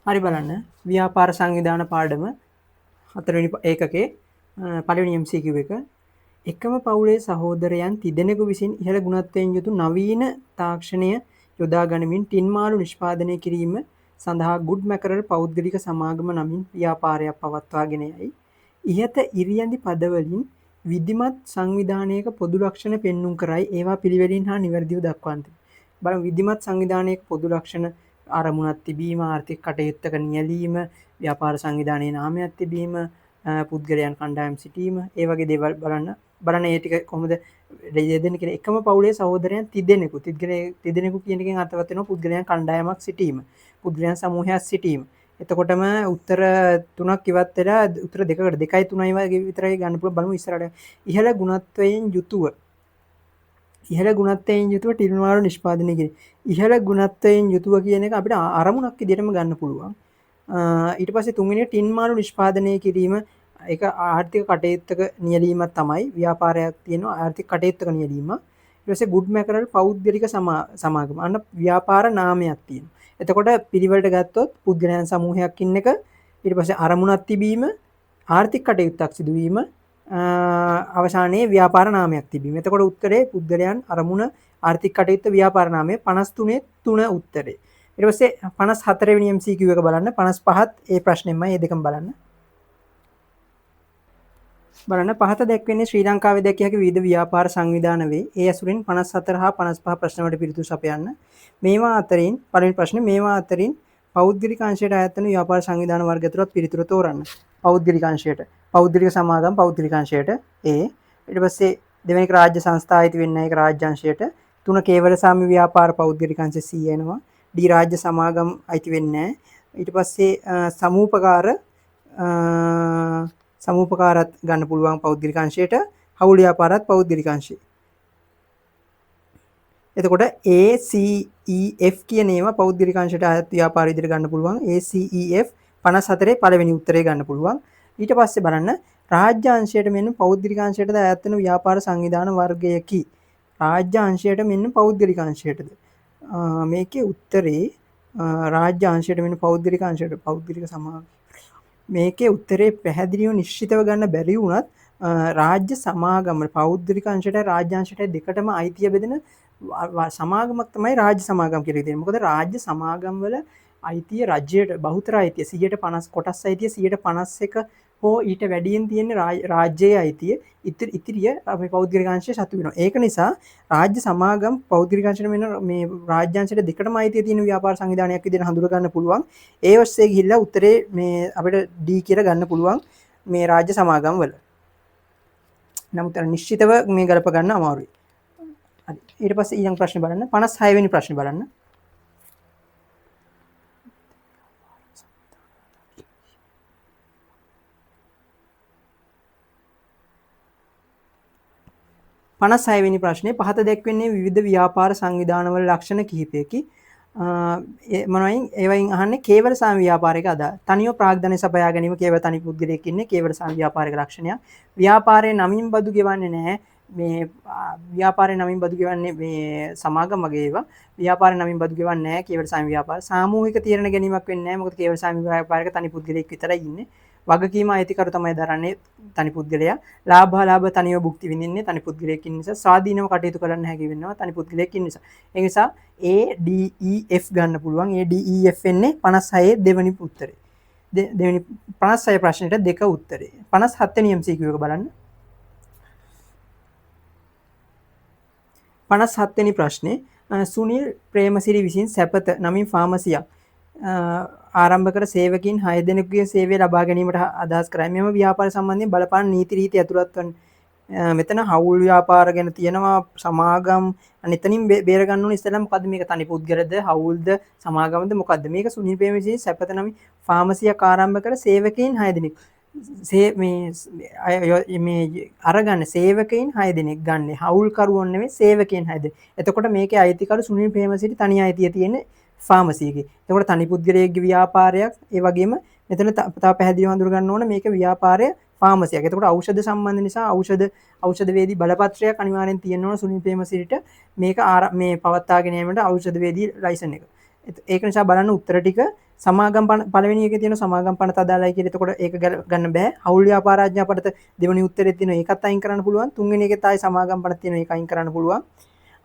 හරි බලන්න ව්‍යාපාර සංවිධාන පාඩම 4 වෙනි ඒකකේ පළවෙනි MCQ එක එකම පවුලේ සහෝදරයන් තිදෙනෙකු විසින් ඉහළ ගුණත්වයෙන් යුතු නවීන තාක්ෂණය යොදා ගනිමින් ටින් මාළු නිෂ්පාදනය කිරීම සඳහා ගුඩ් මැකරල් පෞද්ගලික සමාගම නමින් ව්‍යාපාරයක් පවත්වාගෙන යයි. ඉහත ඉරියැඳි පදවලින් විධිමත් සංවිධානයක පොදු ලක්ෂණ පෙන්눔 කරයි ඒවා පිළිවෙලින් හා නිවැරදිව දක්වන්න. බලමු විධිමත් සංවිධානයක පොදු ලක්ෂණ අරමුණක් තිබීම, ආර්ථික කටයුත්තක නියැලීම, ව්‍යාපාර සංවිධානයේ නාමයක් තිබීම, පුද්ගලයන් කණ්ඩායම් සිටීම, ඒ වගේ දේවල් බලන්න ඒ ටික කොහොමද දෙදෙනෙක් කියන එකම පවුලේ සහෝදරයන් තිදෙනෙකු කියන එකෙන් අර්ථවත් වෙනවා පුද්ගලයන් කණ්ඩායමක් සිටීම, පුද්ගලයන් සමූහයක් සිටීම. එතකොටම උත්තර 3ක් ඉවත් වෙලා උත්තර දෙකකට 2යි 3යි වගේ විතරයි ගන්න පුළුවන්. බලමු ඉස්සරහට. ඉහළ ගුණත්වයෙන් යුතුව ටින් මාළු නිෂ්පාදනය කිරීම. ඉහළ ගුණත්වයෙන් යුතුව කියන එක අපිට අරමුණක් විදිහටම ගන්න පුළුවන්. ඊට පස්සේ තුන්වෙනි ටින් මාළු නිෂ්පාදනය කිරීම ඒක ආර්ථික කටයුත්තක නියැලීමක් තමයි. ව්‍යාපාරයක් තියෙනවා ආර්ථික කටයුත්තක නියැලීම. ඊට පස්සේ ගුඩ් මැකරල් පෞද්ගලික සමාගම. අන්න ව්‍යාපාර නාමයක් තියෙනවා. එතකොට පිළිවෙලට ගත්තොත් පුද්ගලයන් සමූහයක් ඉන්න එක, ඊට පස්සේ අරමුණක් තිබීම, ආර්ථික කටයුත්තක් සිදුවීම, අවසානයේ ව්‍යාපාර නාමයක් තිබීම. එතකොට උත්තරේ පුද්ගලයන් අරමුණ ආර්ථික කටයුත්ත ව්‍යාපාර නාමය 53 3 උත්තරේ. ඊට පස්සේ 54 වෙනි MCQ එක බලන්න 55ත් ඒ ප්‍රශ්නෙමයි. ඒ දෙකම බලන්න. පහත දැක්වෙන්නේ ශ්‍රී ලංකාවේ දැකිය හැකි විවිධ ව්‍යාපාර සංවිධාන වේ. ඒ ඇසුරින් 54 හා 55 ප්‍රශ්න වලට පිළිතුරු සපයන්න. මේවා අතරින් පළවෙනි ප්‍රශ්නේ මේවා අතරින් පෞද්ගලික අංශයට අයත් වන ව්‍යාපාර සංවිධාන වර්ග තුනක් පිළිතුරු තෝරන්න. පෞද්ගලික අංශයට, පෞද්ගලික සමාගම් පෞද්ගලික අංශයට ඊට පස්සේ දෙවෙනි එක රාජ්‍ය සංස්ථා අයිති වෙන්නේ ඒක රාජ්‍ය අංශයට. 3 කේවල සාමි ව්‍යාපාර පෞද්ගලික අංශ 100 එනවා. ඩී රාජ්‍ය සමාගම් අයිති වෙන්නේ නැහැ. ඊට පස්සේ සමූපකාරත් ගන්න පුළුවන් පෞද්ගලික අංශයට, හවුල් ව්‍යාපාරත් පෞද්ගලික අංශය. එතකොට ACEF කියන ඒවා පෞද්ගලික අංශයට අයත් ව්‍යාපාර විදිහට ගන්න පුළුවන්. ACEF 54 පළවෙනි උත්තරේ ගන්න පුළුවන්. ඊට පස්සේ බලන්න රාජ්‍ය අංශයට මෙන්න පෞද්ගලික අංශයටද අයත් වෙන ව්‍යාපාර සංවිධාන වර්ගයකි. රාජ්‍ය අංශයට මෙන්න පෞද්ගලික අංශයටද. මේකේ උත්තරේ රාජ්‍ය අංශයට මෙන්න පෞද්ගලික අංශයට පෞද්ගලික සමාගම. මේකේ උත්තරේ පැහැදිලිව නිශ්චිතව ගන්න බැරි වුණත් රාජ්‍ය සමාගම පෞද්ගලික අංශයට රාජ්‍ය අංශයට දෙකටම අයිතිය බෙදෙන සමාගමක් තමයි රාජ්‍ය සමාගම් කියලා කියන්නේ. මොකද රාජ්‍ය සමාගම් වල අයිතිය රජයට බහුතර අයිතිය 150 කොටස් අයිතිය 151 හෝ ඊට වැඩියෙන් තියෙන රාජ්‍යයේ අයිතිය ඉතිරිය අපේ පෞද්ගලික අංශය සතු වෙනවා. ඒක නිසා රාජ්‍ය සමාගම් පෞද්ගලික අංශයට මේ රාජ්‍ය අංශයට දෙකටම අයිතිය තියෙන ව්‍යාපාර සංවිධානයක් විදිහට හඳුනා ගන්න පුළුවන්. ඒ ඔස්සේ ගිහිල්ලා උත්තරේ මේ අපිට D කියලා ගන්න පුළුවන් මේ රාජ්‍ය සමාගම් වල. නමුත් නිශ්චිතව මේ ගලප ගන්න අමාරුයි. හරි. ඊට පස්සේ ඊළඟ ප්‍රශ්නේ බලන්න 56 වෙනි ප්‍රශ්නේ බලන්න. වෙනි ප්‍රශ්නේ පහත දැක්වෙන්නේ විවිධ ව්‍යාපාර සංවිධානවල ලක්ෂණ කිහිපයකි. ඒවයින් අහන්නේ කේවල සාම ව්‍යාපාරයක අදාළ. තනිව ප්‍රාග්ධනය සපයා ගැනීම කේවල තනි පුද්ගලයෙක් ඉන්නේ කේවල සාම ව්‍යාපාරයක ලක්ෂණයක්. ව්‍යාපාරයේ නමින් බදු ගෙවන්නේ නැහැ. මේ ව්‍යාපාරයේ නමින් බදු ගෙවන්නේ මේ සමාගම් වගේ ඒවා. ව්‍යාපාරයේ නමින් බදු ගෙවන්නේ නැහැ කේවල සාම ව්‍යාපාර. සාමූහික තීරණ ගැනීමක් වෙන්නේ නැහැ. මොකද කේවල සාම ව්‍යාපාරයක තනි පුද්ගලයෙක් විතරයි ඉන්නේ. වගකීම අයිතිකරු තමයි දරන්නේ තනි පුද්ගලයා. ලාභ තනියම භුක්ති විඳින්නේ තනි පුද්ගලයෙක් ඉන්න නිසා. ස්වාධීනව කටයුතු කරන්න හැකි වෙනවා තනි පුද්ගලයෙක් ඉන්න නිසා. ඒ නිසා ADEF ගන්න පුළුවන්. ADEF වෙන්නේ 56 දෙවෙනි උත්තරේ. දෙවෙනි 56 ප්‍රශ්නෙට දෙක උත්තරේ. 57 වෙනි MCQ එක බලන්න. 57 වෙනි ප්‍රශ්නේ සුනිල් ප්‍රේමසිරි විසින් සැපත නමින් ෆාමසියක් ආරම්භ කර සේවකයන් 6 දෙනෙකුගේ සේවය ලබා ගැනීමට අදහස් කරයි. මෙම ව්‍යාපාර සම්බන්ධයෙන් බලපාන නීති රීති ඇතුළත් වන මෙතන හවුල් ව්‍යාපාර ගැන තියෙනවා සමාගම් අනිතනින් බේර ගන්න ඕනේ ඉස්සෙල්ලා මොකද්ද මේක තනි පුද්ගලද හවුල්ද සමාගමද මොකද්ද මේක සුනිල් ප්‍රේමසිරි සැපත නමින් ෆාමසියක් ආරම්භ කර සේවකයන් 6 දෙනෙක් මේ අරගන්න සේවකයන් 6 දෙනෙක් ගන්න හවුල් කරුවෝ නෙමෙයි සේවකයන් 6 දෙනෙක්. එතකොට මේකේ අයිතිකරු සුනිල් ප්‍රේමසිරි තනි අයිතිය තියෙන ෆාමසි එකේ. එතකොට තනි පුද්ගලයෙක්ගේ ව්‍යාපාරයක් ඒ වගේම මෙතන තව පැහැදිලිව හඳුන ගන්න ඕන මේක ව්‍යාපාරය ෆාමසියක්. එතකොට ඖෂධ සම්බන්ධ නිසා ඖෂධ වේදී බලපත්‍රයක් අනිවාර්යෙන් තියෙන්න ඕන සුනිල් ප්‍රේමසිරිට මේක මේ පවත්වාගෙන යාමට ඖෂධ වේදී ලයිසන් එක. ඒක නිසා බලන්න උත්තර ටික සමාගම් පළවෙනි එකේ තියෙන සමාගම් පනත අදාළයි කියලා. එතකොට ඒක ගන්න බෑ. හවුල් ව්‍යාපාර ආඥා පනත දෙවෙනි උත්තරේ තියෙනවා. ඒකත් අයින් කරන්න පුළුවන්. තුන්වෙනි එකෙත් ආයි සමාගම් පනත තියෙනවා. ඒක අයින් කරන්න පුළුවන්.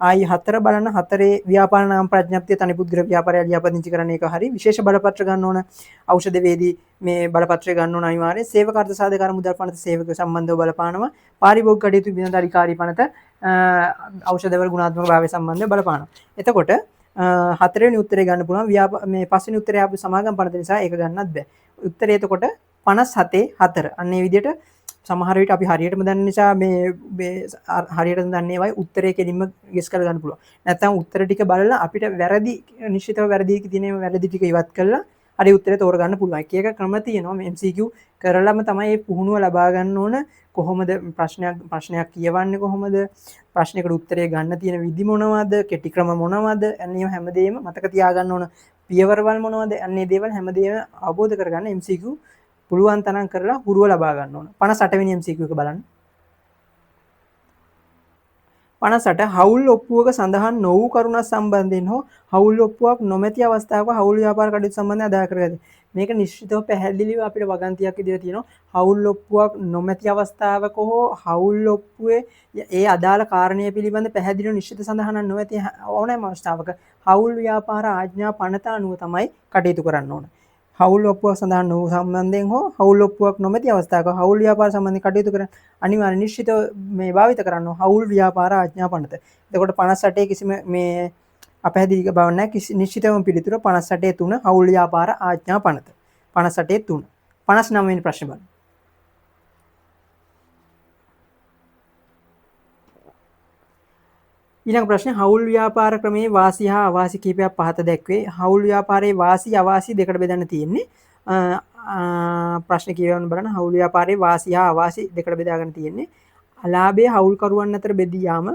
ආයි 4 බලන්න 4 ව්‍යාපාර නාම ප්‍රඥප්තිය තනිපුද්ගල ව්‍යාපාරය ලියාපදිංචි කරන්න එක හරි. විශේෂ බලපත්‍ර ගන්න ඕන. ඖෂධ වේදී මේ බලපත්‍රය ගන්න ඕන අනිවාර්යයෙන්. සේවක අර්ථ සාධක මුදල් පනත සේවක සම්බන්ධව බලපානවා. පාරිභෝගික කටයුතු බිනදාරිකාරී පනත ඖෂධවල ගුණාත්මක භාවය සම්බන්ධව බලපානවා. එතකොට හතරවෙනි උත්තරේ ගන්න පුළුවන්. මේ පස්වෙනි උත්තරේ ආපු සමාගම් පනත නිසා ඒක ගන්නත් බෑ. උත්තරේ එතකොට 57 4. අන්න ඒ විදිහට සමහර විට අපි හරියටම දන්න නිසා මේ හරියටම දන්නේ වයි උත්තරේ කෙලින්ම ගෙස් කරලා ගන්න පුළුවන්. නැත්නම් උත්තර ටික බලලා අපිට වැරදි නිශ්චිතව වැරදි තියෙන වැරදි ටික ඉවත් කරලා හරි උත්තරේ තෝරගන්න පුළුවන්. එක එක ක්‍රම තියෙනවා. මේ MCQ කරලම තමයි මේ පුහුණුව ලබා ගන්න ඕන. කොහොමද ප්‍රශ්නයක් කියවන්නේ කොහොමද? ප්‍රශ්නයකට උත්තරය ගන්න තියෙන විදි මොනවද? කෙටි ක්‍රම මොනවද? අන්නේ හැමදේම මතක තියාගන්න ඕන. පියවරවල් මොනවද? අන්නේ දේවල් හැමදේම අවබෝධ කරගන්න MCQ පුළුවන් තරම් කරලා හුරුව ලබා ගන්න ඕන. 58 වෙනි MCQ එක බලන්න. 58 හවුල් ඔප්පුවක සඳහන් නො වූ කරුණක් සම්බන්ධයෙන් හෝ හවුල් ඔප්පුවක් නොමැති අවස්ථාවක හවුල් ව්‍යාපාර කටයුතු සම්බන්ධයෙන් අදාළ කරගන්න. මේක නිශ්චිතව පැහැදිලිව අපිට වගන්තියක් විදිහට තියෙනවා. හවුල් ඔප්පුවක් නොමැති අවස්ථාවක හෝ හවුල් ඔප්පුවේ ඒ අදාළ කාරණය පිළිබඳ පැහැදිලිව නිශ්චිත සඳහනක් නොමැති ඕනෑම අවස්ථාවක හවුල් ව්‍යාපාර ආඥා පනත අනුව තමයි කටයුතු කරන්න ඕන. හවුල් ඔප්පුවක් සඳහන් නොවූ සම්බන්ධයෙන් හෝ හවුල් ඔප්පුවක් නොමැති අවස්ථාවක හවුල් ව්‍යාපාර සම්බන්ධයෙන් කටයුතු කරන අනිවාර්ය නිශ්චිත මේ භාවිත කරන්න හවුල් ව්‍යාපාර ආඥා පනත. එතකොට 58 කිසිම මේ අපැහැදිලි බවක් නැහැ. නිශ්චිතවම පිළිතුර 58 3 හවුල් ව්‍යාපාර ආඥා පනත. 58 3. 59 වෙනි ප්‍රශ්නේ බලන්න. ඊළඟ ප්‍රශ්නේ හවුල් ව්‍යාපාර ක්‍රමයේ වාසි හා අවාසි කීපයක් පහත දැක්වේ. හවුල් ව්‍යාපාරයේ වාසි අවාසි දෙකට බෙදන්න තියෙන්නේ. ප්‍රශ්නේ කියවන්න බලන්න. හවුල් ව්‍යාපාරයේ වාසි හා අවාසි දෙකට බෙදාගෙන තියෙන්නේ. අලාභය හවුල්කරුවන් අතර බෙදී යාම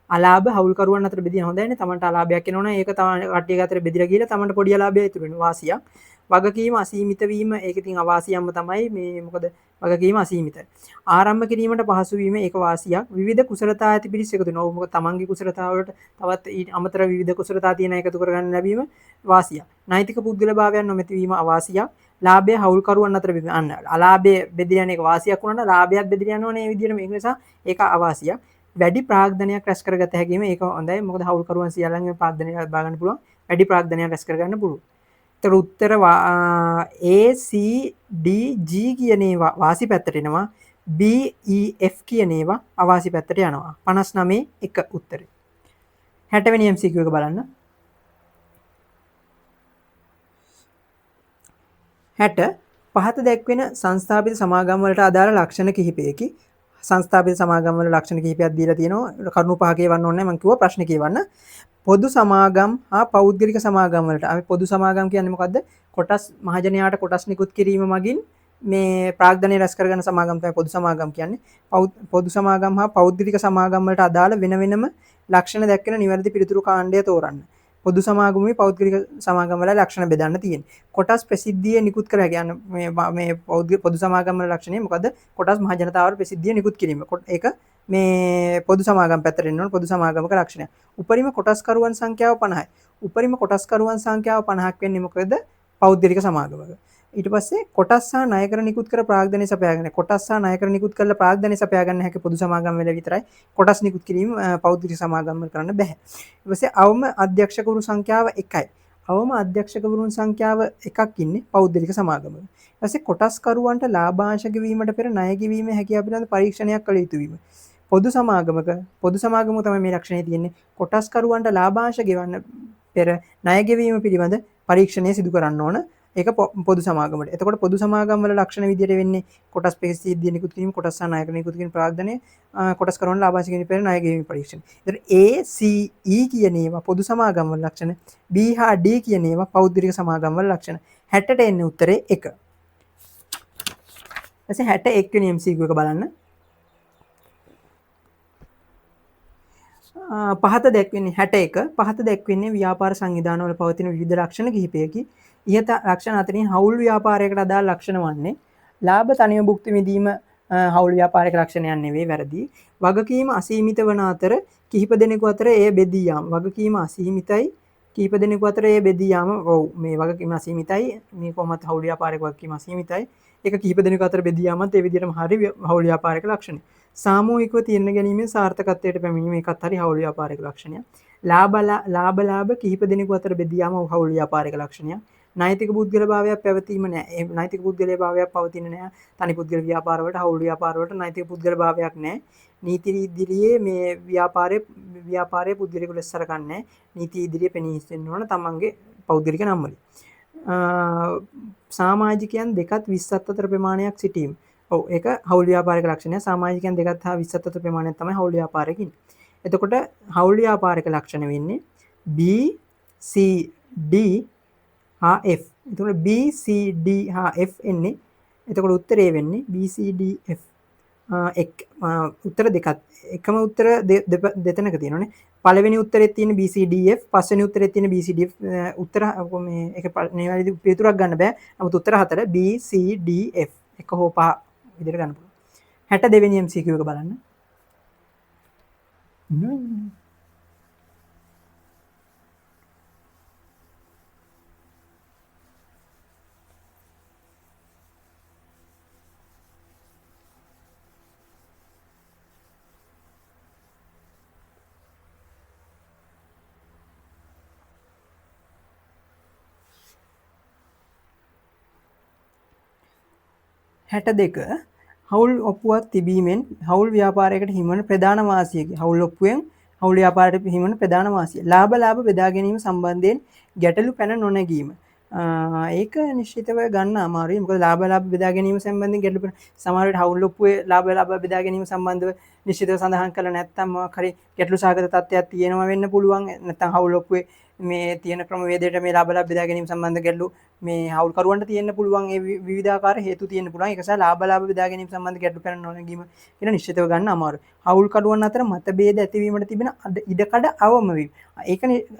අලාභ හවුල්කරුවන් අතර බෙදින හොඳයිනේ. තමන්ට අලාභයක් එනවනේ ඒක තමයි කට්ටිය අතර බෙදලා ගිහලා තමන්ට පොඩි අලාභයක් ඉතුරු වෙනවා වාසියක්. වගකීම අසීමිත වීම ඒක ඉතින් අවාසියක්ම තමයි මේ මොකද වගකීම අසීමිතයි. ආරම්භ කිරීමට පහසු වීම ඒක වාසියක්. විවිධ කුසලතා ඇති පිරිස එකතු වෙනවා. මොකද තමන්ගේ කුසලතා වලට තවත් ඊට අමතර විවිධ කුසලතා තියෙන එකතු කරගන්න ලැබීම වාසියක්. නෛතික පුද්ගලභාවයන් නොමැති වීම අවාසියක්. ලාභය හවුල්කරුවන් අතර බෙදීම අන්න අලාභය බෙදලා යන එක වාසියක් වුණා නම් ලාභයත් බෙදලා යනවනේ මේ විදිහට මේක නිසා ඒක අවාසියක්. වැඩි ප්‍රාග්ධනයක් රැස් කරගත හැකීම ඒක හොඳයි. මොකද හවුල්කරුවන් සියල්ලන්ගේ ප්‍රාග්ධනයක් ලබා ගන්න පුළුවන්. වැඩි ප්‍රාග්ධනයක් රැස් කරගන්න පුළුවන්. ඒතර උත්තර A C D G කියන ඒවා වාසි පැත්තට එනවා. B E F කියන ඒවා අවාසි පැත්තට යනවා. 59 1 උත්තරේ. 60 වෙනි MCQ එක බලන්න. 60 පහත දැක්වෙන සංස්ථාපිත සමාගම් වලට අදාළ ලක්ෂණ කිහිපයකි. සංස්ථාපිත සමාගම් වල ලක්ෂණ කිහිපයක් දීලා තියෙනවා. කරුණු පහ කියවන්න ඕනේ මම කිව්වා ප්‍රශ්න කියවන්න. පොදු සමාගම් හා පෞද්ගලික සමාගම් වලට අපි පොදු සමාගම් කියන්නේ මොකද්ද? කොටස් මහජනයාට කොටස් නිකුත් කිරීම මගින් මේ ප්‍රාග්ධනය රැස් කරගන්න සමාගම් තමයි පොදු සමාගම් කියන්නේ. පොදු සමාගම් හා පෞද්ගලික සමාගම් වලට අදාළ වෙන වෙනම ලක්ෂණ දැක්වෙන නිවැරදි පිළිතුරු කාණ්ඩය තෝරන්න. පොදු සමාගමේ පෞද්ගලික සමාගම් වල ලක්ෂණ බෙදන්න තියෙන්නේ. කොටස් ප්‍රසිද්ධිය නිකුත් කර කියන්නේ මේ පොදු සමාගම් වල ලක්ෂණය මොකද? කොටස් මහ ජනතාවට ප්‍රසිද්ධිය නිකුත් කිරීම. ඒක මේ පොදු සමාගම් පැත්තට එන්න ඕන පොදු සමාගමක ලක්ෂණය. උපරිම කොටස්කරුවන් සංඛ්‍යාව 50යි. උපරිම කොටස්කරුවන් සංඛ්‍යාව 50ක් වෙන්නේ මොකද? පෞද්ගලික සමාගමක. ඊට පස්සේ කොටස් සහ ණයකර නිකුත් කර ප්‍රාග්ධනය සපයාගන්න. කොටස් සහ ණයකර නිකුත් කරලා ප්‍රාග්ධනය සපයාගන්න හැකි පොදු සමාගම් වල විතරයි. කොටස් නිකුත් කිරීම පෞද්ගලික සමාගම් වල කරන්න බෑ. ඊට පස්සේ අවම අධ්‍යක්ෂකවරු සංඛ්‍යාව 1යි. අවම අධ්‍යක්ෂකවරුන් සංඛ්‍යාව 1ක් ඉන්නේ පෞද්ගලික සමාගමක. ඊට පස්සේ කොටස්කරුවන්ට ලාභාංශ ගෙවීමට පෙර ණය ගෙවීමේ හැකියාව පිළිබඳ පරීක්ෂණයක් කළ යුතු වීම. පොදු සමාගමක තමයි මේ ලක්ෂණය තියෙන්නේ. කොටස්කරුවන්ට ලාභාංශ ගෙවන්න පෙර ණය ගෙවීම පිළිබඳ පරීක්ෂණය සිදු කරන්න ඕන. ඒක පොදු සමාගමට. එතකොට පොදු සමාගම් වල ලක්ෂණ විදියට වෙන්නේ කොටස් ප්‍රසිද්ධිය නිකුත් කිරීම, කොටස් සහ ණයකර නිකුත් කිරීම ප්‍රාග්ධනය, කොටස් කරන ලාභාංශ ගෙවීම පෙර ණය ගෙවීම පරීක්ෂණ. එතකොට A C E කියන ඒවා පොදු සමාගම් වල ලක්ෂණ, B හා D කියන ඒවා පෞද්ගලික සමාගම් වල ලක්ෂණ. 60ට එන්නේ උත්තරේ 1. ඊපස්සේ 61 වෙනි MCQ එක බලන්න. පහත දැක්වෙන්නේ 61 පහත දැක්වෙන්නේ ව්‍යාපාර සංවිධානවල පවතින විවිධ ලක්ෂණ කිහිපයකි. ඉහත ලක්ෂණ අතරින් හවුල් ව්‍යාපාරයකට අදාළ ලක්ෂණ වන්නේ ලාභ තනියම භුක්ති විඳීම හවුල් ව්‍යාපාරික ලක්ෂණයක් නෙවෙයි වැරදි. වගකීම අසීමිත වන අතර කිහිප දෙනෙකු අතර එය බෙදී යාම. වගකීම අසීමිතයි කීප දෙනෙකු අතර ඒ බෙදී යාම ඔව් මේ වගකීම අසීමිතයි. මේ කොහොමත් හවුල් ව්‍යාපාරික වගකීම අසීමිතයි. ඒක කීප දෙනෙකු අතර බෙදී යාමත් ඒ විදිහටම හරි හවුල් ව්‍යාපාරික ලක්ෂණය. සාමූහිකව තීරණ ගැනීමෙන් සාර්ථකත්වයට පැමිණීම ඒකත් හරි හවුල් ව්‍යාපාරික ලක්ෂණයක්. ලාභ කීප දෙනෙකු අතර බෙදී යාම හවුල් ව්‍යාපාරික ලක්ෂණයක්. නෛතික පුද්ගලභාවයක් පැවතීම නැහැ. ඒ නෛතික පුද්ගලභාවයක් පවතින්නේ නැහැ. තනි පුද්ගල ව්‍යාපාරවලට හවුල් ව්‍යාපාරවලට නෛතික පුද්ගලභාවයක් නැහැ. නීති ඉදිරියේ මේ ව්‍යාපාරයේ පුද්ගලිකව ලෙස සලකන්නේ නීති ඉදිරියේ පෙනී සිටින්න ඕන තමන්ගේ පෞද්ගලික නම් වලින්. සමාජිකයන් දෙකත් 20ත් අතර ප්‍රමාණයක් සිටීම. ඔව් ඒක හවුල් ව්‍යාපාරික ලක්ෂණය. සමාජිකයන් දෙකත් හා 20ත් අතර ප්‍රමාණයක් තමයි හවුල් ව්‍යාපාරයක ඉන්නේ. එතකොට හවුල් ව්‍යාපාරික ලක්ෂණ වෙන්නේ B C D හා F. එතකොට B C D හා F එන්නේ. එතකොට උත්තරේ වෙන්නේ B C D F. උත්තර දෙකක් එකම උත්තර දෙතැනක තියෙනවානේ. පළවෙනි උත්තරේ තියෙන BCDF, පස්වෙනි උත්තරේ තියෙන BCDF උත්තර මේ ඒක නිවැරදි පිළිතුරක් ගන්න බෑ. නමුත් උත්තර හතර BCDF එක හෝ පහ විදිහට ගන්න පුළුවන්. 62 වෙනි MCQ එක බලන්න. හැට දෙක හවුල් ඔප්පුවක් තිබීමෙන් හවුල් ව්‍යාපාරයකට හිමිවන ප්‍රධාන වාසියකි. හවුල් ඔප්පුවෙන් හවුල් ව්යාපාරයට හිමිවන ප්‍රධාන වාසිය. ලාභ බෙදා ගැනීම සම්බන්ධයෙන් ගැටලු පැන නොනැගීම. ඒක නිශ්චිතව ගන්න අමාරුයි. මොකද ලාභ බෙදා ගැනීම සම්බන්ධයෙන් ගැටලු පැන සමහර විට හවුල් ඔප්පුවේ ලාභ බෙදා ගැනීම සම්බන්ධව නිශ්චිතව සඳහන් කළා නැත්නම් මොකක් හරි ගැටලු සහගත තත්ත්වයක් තියෙනවා වෙන්න පුළුවන්. නැත්නම් හවුල් ඔප්පුවේ මේ තියෙන ක්‍රමවේදයට මේ ලාභ බෙදා ගැනීම සම්බන්ධ ගැටලු මේ හවුල්කරුවන්ට තියෙන්න පුළුවන්. ඒ විවිධාකාර හේතු තියෙන්න පුළුවන්. ඒක නිසා ලාභ බෙදා ගැනීම සම්බන්ධ ගැටලු පැන නොනැගීම කියන නිශ්චිතව ගන්න අමාරුයි. හවුල්කරුවන් අතර මතභේද ඇතිවීමට තිබෙන ඉඩකඩ අවම වීම.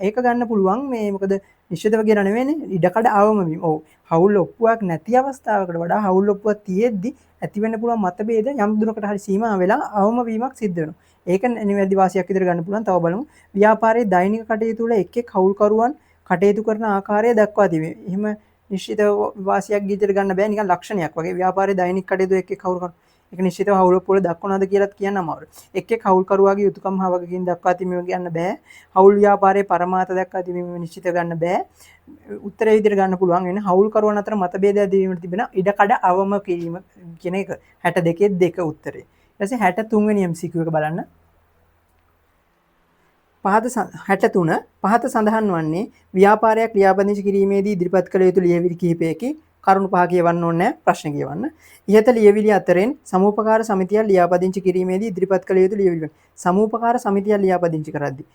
ඒක ගන්න පුළුවන්. මේ මොකද නිශ්චිතව කියන නෙවෙයිනේ ඉඩකඩ අවම වීම. ඔව්. හවුල් ඔප්පුවක් නැති අවස්ථාවකට වඩා හවුල් ඔප්පුවක් තියෙද්දි ඇතිවෙන්න පුළුවන් මතභේද යම් දුරකට හරි සීමා වෙලා අවම වීමක් සිද්ධ වෙනවා. ඒක නිවැරදි වාසියක් විදිහට ගන්න පුළුවන්. තව බලමු. ව්‍යාපාරයේ දෛනික කටයුතු වල එක් හවුල්කරුවන් කටයුතු කරන ආකාරය දක්වා තිබේ. එහෙම නිශ්චිත වාසියක් විදිහට ගන්න බෑ. නිකන් ලක්ෂණයක් වගේ. ව්‍යාපාරයේ දෛනික කටයුතු එක් හවුල්කරුවන් ඒක නිශ්චිතව හවුල් ඔප්පුවල දක්වනවාද කියලාත් කියන්න අමාරුයි. එක් හවුල්කරුවාගේ යුතුයකම් හා වගකීම් දක්වා තිබීම ගන්න බෑ. හවුල් ව්‍යාපාරයේ පරමාර්ථ දක්වා තිබීම නිශ්චිත ගන්න බෑ. උත්තරේ විදිහට ගන්න පුළුවන් වෙන්නේ හවුල්කරුවන් අතර මතභේද ඇතිවීමට තිබෙන ඉඩකඩ අවම කිරීම කියන එක. 62 2 උත්තරේ. ඊට පස්සේ 63 වෙනි MCQ එක බලන්න. පහත 63 පහත සඳහන් වන්නේ ව්‍යාපාරයක් ලියාපදිංචි කිරීමේදී ඉදිරිපත් කළ යුතු ලියවිලි කිහිපයකි. කරුණු පහ කියවන්න ඕනේ නැහැ. ප්‍රශ්න කියවන්න. ඉහත ලියවිලි අතරින් සමූපකාර සමිතියක් ලියාපදිංචි කිරීමේදී ඉදිරිපත් කළ යුතු ලියවිලි. සමූපකාර සමිතියක් ලියාපදිංචි කරද්දී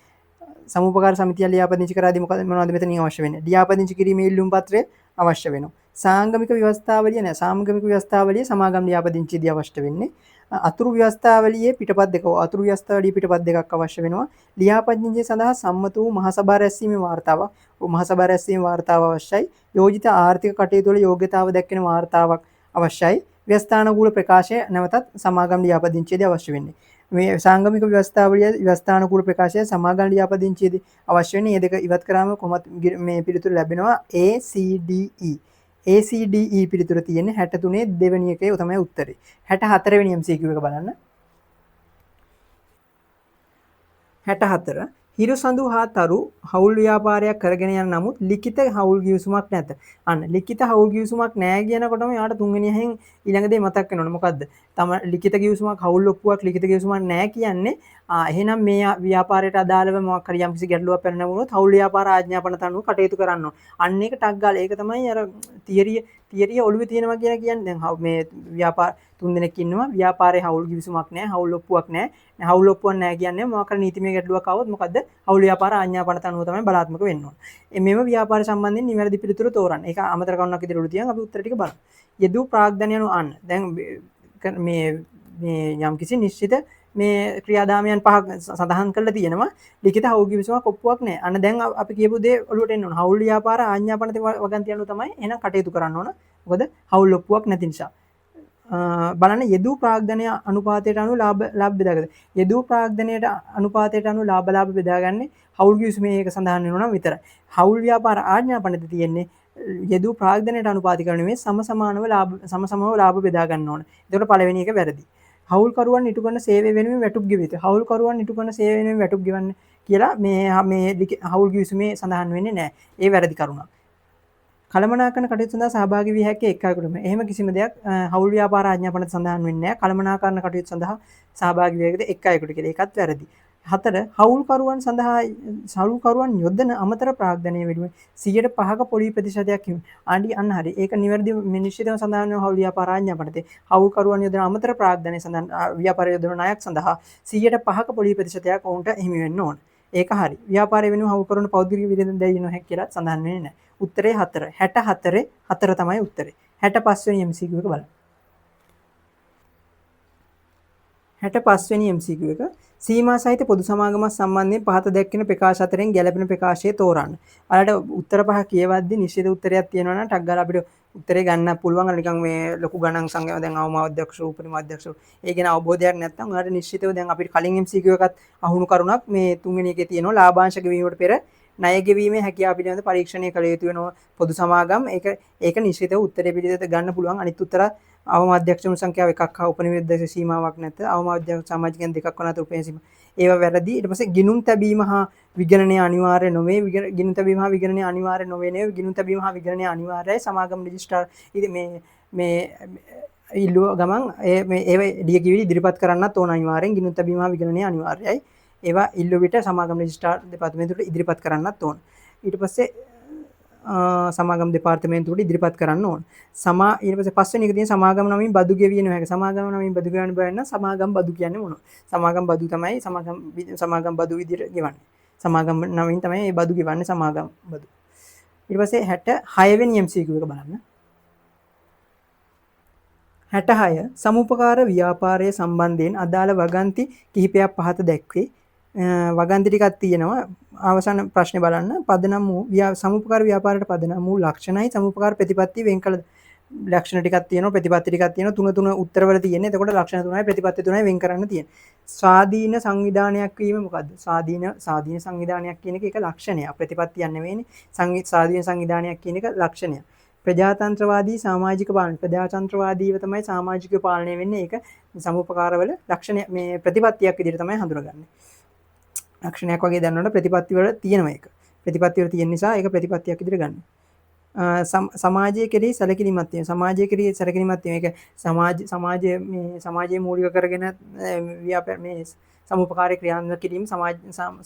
සමූපකාර සමිතියක් ලියාපදිංචි කරද්දී මොනවද මෙතනින් අවශ්‍ය වෙන්නේ? ලියාපදිංචි කිරීමේ ඉල්ලුම් පත්‍රය අවශ්‍ය වෙනවා. සාංගමික ව්‍යවස්ථාවලිය නෑ. සාංගමික ව්‍යවස්ථාවලිය සමාගම් ලියාපදිංචිදී අවශ්‍ය වෙන්නේ. අතුරු ව්‍යවස්ථාවලියේ පිටපත් දෙක අතුරු ව්‍යවස්ථාවලියේ පිටපත් දෙකක් අවශ්‍ය වෙනවා. ලියාපදිංචිය සඳහා සම්මත වූ මහසභා රැස්වීමේ වාර්තාවක්. මහසභා රැස්වීමේ වාර්තාව අවශ්‍යයි. යෝජිත ආර්ථික කටයුතු වල යෝග්‍යතාව දැක්වෙන වාර්තාවක් අවශ්‍යයි. ව්‍යවස්ථානුකූල ප්‍රකාශය නැවතත් සමාගම් ලියාපදිංචියේදී අවශ්‍ය වෙන්නේ. මේ සාංගමික ව්‍යවස්ථාවලිය ව්‍යවස්ථානුකූල ප්‍රකාශය සමාගම් ලියාපදිංචියේදී අවශ්‍ය වෙන්නේ. මේ දෙක ඉවත් කරාම කොහොමද මේ පිළිතුර ලැබෙනවා ACDE. ACDE පිළිතුර තියෙන්නේ 63 දෙවෙනි එකේ තමයි උත්තරේ. 64 වෙනි MCQ එක බලන්න. 64 හිරුසඳු හා තරු හවුල් ව්‍යාපාරයක් කරගෙන යන නමුත් ලිඛිත හවුල් ගිවිසුමක් නැත. අන්න ලිඛිත හවුල් ගිවිසුමක් නැහැ කියනකොටම යාට තුන්වෙනි එහෙන් ඊළඟ දේ මතක් වෙනවනේ. මොකද්ද? තම ලිඛිත ගිවිසුමක් හවුල් ඔප්පුවක් ලිඛිත ගිවිසුමක් නැහැ කියන්නේ එහෙනම් මේ ව්‍යාපාරයට අදාළව මොකක් හරි යම්කිසි ගැටලුවක් පැන නැගුණොත් හවුල් ව්‍යාපාර ආඥාපන තනුව කටයුතු කරන්න ඕන. අන්න ඒක ටක් ගාලා ඒක තමයි අර තියරිය ඔළුවේ තියෙනවා කියලා කියන්නේ. දැන් මේ ව්‍යාපාර තුන් දෙනෙක් ඉන්නවා. ව්‍යාපාරේ හවුල් ගිවිසුමක් නැහැ, හවුල් ඔප්පුවක් නැහැ. හවුල් ඔප්පුවක් නැහැ කියන්නේ මොකක් හරි නීතිමය ගැටලුවක් ආවොත් මොකද්ද? හවුල් ව්‍යාපාර ආඥාපන තනුව තමයි බලාත්මක වෙන්න ඕන. මෙව ව්‍යාපාර සම්බන්ධයෙන් නිවැරදි පිළිතුර තෝරන්න. ඒක අමතර කරුණක් විදිහට උළු තියන් අපි උත්තර ටික බලමු. යෙදූ ප්‍රාග්ධනය අනුව අන්න. දැන් මේ යම්කිසි නිශ්චිත මේ ක්‍රියාදාමයන් පහක් සඳහන් කරලා තියෙනවා. ලිඛිත හවුල් ගිවිසුමක් ඔප්පුවක් නැහැ. අන්න දැන් අපි කියපු දේ ඔළුවට එන්න ඕන. හවුල් ව්‍යාපාර ආඥාපන වගන්ති අනුව තමයි එහෙනම් කටයුතු කරන්න ඕන. මොකද හවුල් ඔප්පුවක් නැති නිසා. බලන්න යෙදූ ප්‍රාග්ධනය අනුපාතයට අනුව ලාභ බෙදාගන්න. යෙදූ ප්‍රාග්ධනයට අනුපාතයට අනුව ලාභ බෙදාගන්නේ හවුල් කිවිසුමේ ඒක සඳහන් වෙනවා නම් විතරයි. හවුල් ව්‍යාපාර ආඥාපනයේ තියෙන්නේ යෙදූ ප්‍රාග්ධනයට අනුපාතික නෙමෙයි සමසමව ලාභ බෙදා ගන්න ඕන. ඒකට පළවෙනි එක වැරදි. හවුල්කරුවන් ඉටු කරන සේවය වෙනුවෙන් වැටුප් ගෙවිය යුතුයි. හවුල්කරුවන් ඉටු කරන සේවය වෙනුවෙන් වැටුප් ගෙවන්න කියලා මේ හවුල් කිවිසුමේ සඳහන් වෙන්නේ නැහැ. ඒ වැරදි කරුණක්. කළමනාකරන කටයුතු සඳහා සහභාගී විය හැකි එක් අයෙකුටම. එහෙම කිසිම දෙයක් හවුල් ව්‍යාපාර ආඥාපනයේ සඳහන් වෙන්නේ නැහැ. කළමනාකරන කටයුතු සඳහා සහභාගී විය හැකිද එක් අයෙකුට කියලා. ඒකත් වැරදි. 4 හවුල්කරුවන් යොදන අමතර ප්‍රාග්ධනය වෙනුවෙන් 105ක පොලි ප්‍රතිශතයක් හිමි. අන්න හරි. ඒක නිවැරදි නිශ්චිතව සඳහන් වෙන හවුල් ව්‍යාපාර ආඥාපනයේ හවුල්කරුවන් යොදන අමතර ප්‍රාග්ධනය සඳහන් ව්‍යාපාර යොදන ණයක් සඳහා 105ක පොලි ප්‍රතිශතයක් ඔවුන්ට හිමි වෙන්න ඕන. ඒක හරි. ව්‍යාපාරය වෙනුවෙන් හවුල්කරුවන් පෞද්ගලික වියදම් දැරිය නොහැකි කියලා සඳහන් වෙන්නේ නැහැ. උත්තරේ 4. 64 4 තමයි උත්තරේ. 65 වෙනි MCQ එක බලන්න. 65 වෙනි MCQ එක සීමා සහිත පොදු සමාගමක් සම්බන්ධයෙන් පහත දැක්වෙන ප්‍රකාශ අතරින් ගැළපෙන ප්‍රකාශය තෝරන්න. ඔයාලට උත්තර පහ කියවද්දි නිශ්චිත උත්තරයක් තියෙනවා නම් ටක් ගාලා අපිට උත්තරේ ගන්න පුළුවන්. නිකන් මේ ලොකු ගණන් සංඛ්‍යාව දැන් අවම අධ්‍යක්ෂ උපරිම අධ්‍යක්ෂ ඒ ගැන අවබෝධයක් නැත්නම් ඔයාලට නිශ්චිතව දැන් අපිට කලින් MCQ එකත් අහුණු කරුණක් මේ තුන්වෙනි එකේ තියෙනවා ලාභාංශ ගෙවීමට පෙර ණය ගෙවීමේ හැකියාව පිළිබඳ පරීක්ෂණය කළ යුතු වෙනවා පොදු සමාගම්. ඒක නිශ්චිතව උත්තරේ පිළිදෙත ගන්න පුළුවන්. අනිත් උත්තර අවම අධ්‍යක්ෂ සංඛ්‍යාව එකක් හා උපනිවිද්‍යාවේ සීමාවක් නැත. අවම අධ්‍යක්ෂ සමාජිකයන් දෙකක් වන අතර උපයන සීමා. ඒවා වැරදි. ඊට පස්සේ ගිණුම් තැබීම හා විගණනය අනිවාර්ය නොවේ. ගිණුම් තැබීම හා විගණනය අනිවාර්ය නොවේ නේ. ගිණුම් තැබීම හා විගණනය අනිවාර්යයි. සමාගම් රෙජිස්ට්‍රාර් මේ ඉල්ලුව ගමන් මේ ඒව ඩියකිවිලි ඉදිරිපත් කරන්නත් ඕන අනිවාර්යෙන්. ගිණුම් තැබීම හා විගණනය අනිවාර්යයි. ඒවා ඉල්ලුව විට සමාගම් රෙජිස්ට්‍රාර් දෙපාර්තමේන්තුවට ඉදිරිපත් කරන්නත් ඕන. ඊට පස්සේ සමාගම් දෙපාර්තමේන්තුවට ඉදිරිපත් කරන්න ඕන. ඊට පස්සේ පස්වෙනි එක තියෙන සමාගම් නමින් බදු ගෙවිය නොහැක. සමාගම් නමින් බදු ගෙවන්න බෑ නම් සමාගම් බදු කියන්නේ මොනවද? සමාගම් බදු තමයි සමාගම් බදු විදිහට ගෙවන්නේ. සමාගම් නමින් තමයි මේ බදු ගෙවන්නේ සමාගම් බදු. ඊට පස්සේ 66 වෙනි MCQ එක බලන්න. 66 සමුපකාර ව්‍යාපාරයේ සම්බන්ධයෙන් අදාළ වගන්ති කිහිපයක් පහත දැක්වේ. වගන්ති ටිකක් තියෙනවා. අවසාන ප්‍රශ්නේ බලන්න. පදනම් වූ සමුපකාර ව්‍යාපාරයට පදනම් වූ ලක්ෂණයි සමුපකාර ප්‍රතිපත්ති වෙන් කළ ලක්ෂණ ටිකක් තියෙනවා. ප්‍රතිපත්ති ටිකක් තියෙනවා. තුන උත්තරවල තියෙන්නේ. එතකොට ලක්ෂණ තුනයි ප්‍රතිපත්ති තුනයි වෙන් කරන්න තියෙන්නේ. ස්වාධීන සංවිධානයක් වීම මොකද්ද? ස්වාධීන සංවිධානයක් කියන එක ලක්ෂණයක්. ප්‍රතිපත්තියක් නෙවෙයිනේ. ස්වාධීන සංවිධානයක් කියන එක ලක්ෂණයක්. ප්‍රජාතන්ත්‍රවාදී සමාජික පාලන ප්‍රජාතන්ත්‍රවාදීව තමයි සමාජික පාලනය වෙන්නේ. ඒක සමුපකාරවල ලක්ෂණ මේ ප්‍රතිපත්තියක් විදිහට තමයි හඳුනගන්නේ. ලක්ෂණයක් වගේ දන්නවනේ ප්‍රතිපත්ති වල තියෙනවා ඒක. ප්‍රතිපත්ති වල තියෙන නිසා ඒක ප්‍රතිපත්තියක් විදිහට ගන්න. සමාජයේ කෙරෙහි සැලකිලිමත් වීම. සමාජයේ කෙරෙහි සැලකිලිමත් වීම. ඒක සමාජයේ මූලික කරගෙන මේ සමුපකාරී ක්‍රියාත්මක කිරීම